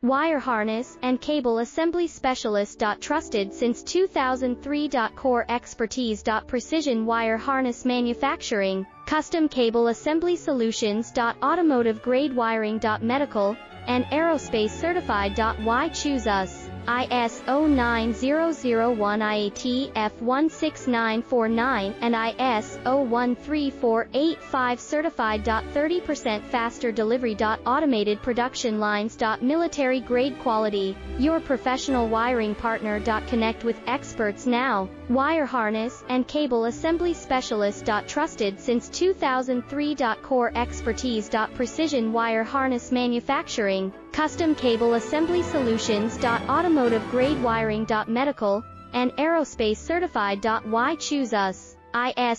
Wire harness and cable assembly specialist. Trusted since 2003. Core expertise. Precision wire harness manufacturing, custom cable assembly solutions. Automotive grade wiring. Medical and aerospace certified. Why choose us? ISO 9001 IATF 16949 and ISO 13485 certified. 30% faster delivery. Automated production lines. Military grade quality, your professional wiring partner. Connect with experts now. Wire harness and cable assembly specialist. Trusted since 2003. Core expertise. Precision wire harness manufacturing, custom cable assembly solutions. Automotive grade wiring. Medical and aerospace certified. Why choose us? ISO